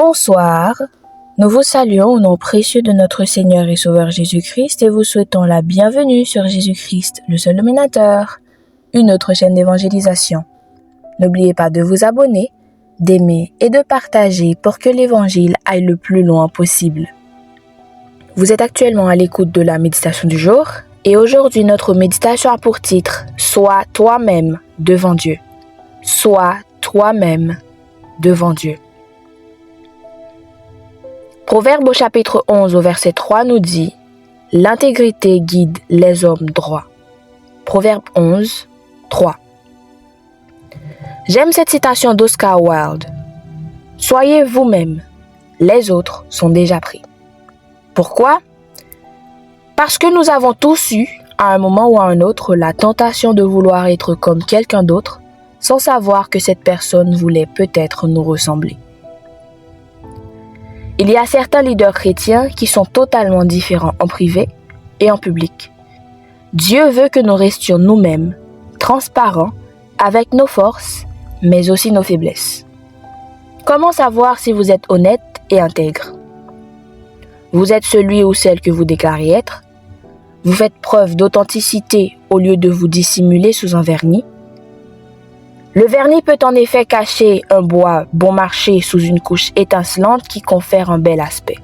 Bonsoir, nous vous saluons au nom précieux de notre Seigneur et Sauveur Jésus-Christ et vous souhaitons la bienvenue sur Jésus-Christ, le seul dominateur, une autre chaîne d'évangélisation. N'oubliez pas de vous abonner, d'aimer et de partager pour que l'évangile aille le plus loin possible. Vous êtes actuellement à l'écoute de la méditation du jour et aujourd'hui notre méditation a pour titre « Sois toi-même devant Dieu ». Sois toi-même devant Dieu. Proverbe au chapitre 11 au verset 3 nous dit « L'intégrité guide les hommes droits ». Proverbe 11, 3. J'aime cette citation d'Oscar Wilde. « Soyez vous-même, les autres sont déjà pris ». Pourquoi? Parce que nous avons tous eu, à un moment ou à un autre, la tentation de vouloir être comme quelqu'un d'autre, sans savoir que cette personne voulait peut-être nous ressembler. Il y a certains leaders chrétiens qui sont totalement différents en privé et en public. Dieu veut que nous restions nous-mêmes, transparents, avec nos forces, mais aussi nos faiblesses. Comment savoir si vous êtes honnête et intègre? Vous êtes celui ou celle que vous déclarez être? Vous faites preuve d'authenticité au lieu de vous dissimuler sous un vernis? Le vernis peut en effet cacher un bois bon marché sous une couche étincelante qui confère un bel aspect.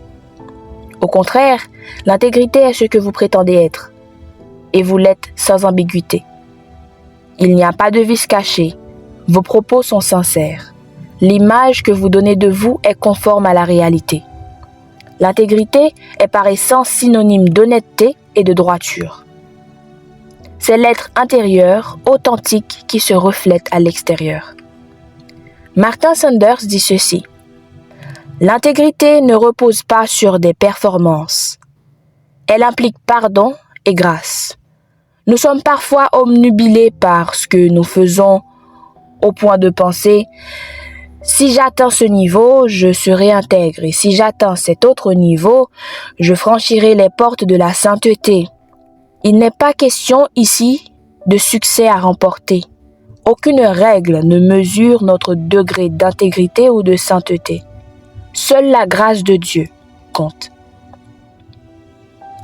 Au contraire, l'intégrité est ce que vous prétendez être, et vous l'êtes sans ambiguïté. Il n'y a pas de vice caché, vos propos sont sincères, l'image que vous donnez de vous est conforme à la réalité. L'intégrité est par essence synonyme d'honnêteté et de droiture. C'est l'être intérieur, authentique, qui se reflète à l'extérieur. Martin Sanders dit ceci: « L'intégrité ne repose pas sur des performances. Elle implique pardon et grâce. Nous sommes parfois obnubilés par ce que nous faisons au point de penser « si j'atteins ce niveau, je serai intègre et si j'atteins cet autre niveau, je franchirai les portes de la sainteté. » Il n'est pas question ici de succès à remporter. Aucune règle ne mesure notre degré d'intégrité ou de sainteté. Seule la grâce de Dieu compte.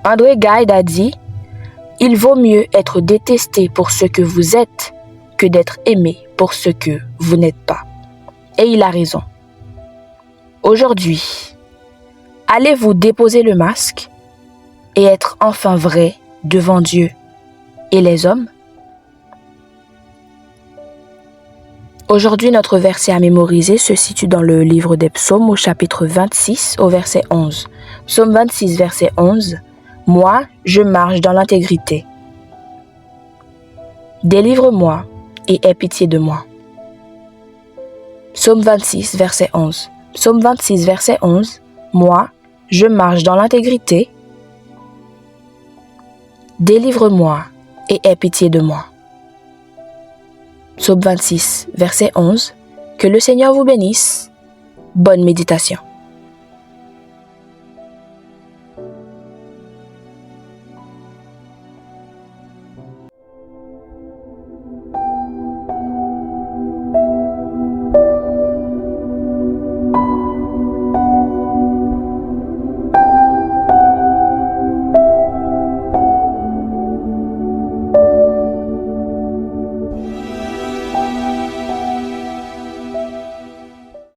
André Gide a dit « Il vaut mieux être détesté pour ce que vous êtes que d'être aimé pour ce que vous n'êtes pas. » Et il a raison. Aujourd'hui, allez-vous déposer le masque et être enfin vrai devant Dieu et les hommes? Aujourd'hui, notre verset à mémoriser se situe dans le livre des Psaumes au chapitre 26 au verset 11. Psaume 26, verset 11. « Moi, je marche dans l'intégrité. Délivre-moi et aie pitié de moi. » Psaume 26, verset 11. Psaume 26, verset 11. « Moi, je marche dans l'intégrité. Délivre-moi et aie pitié de moi. » Psaume 26, verset 11. Que le Seigneur vous bénisse. Bonne méditation.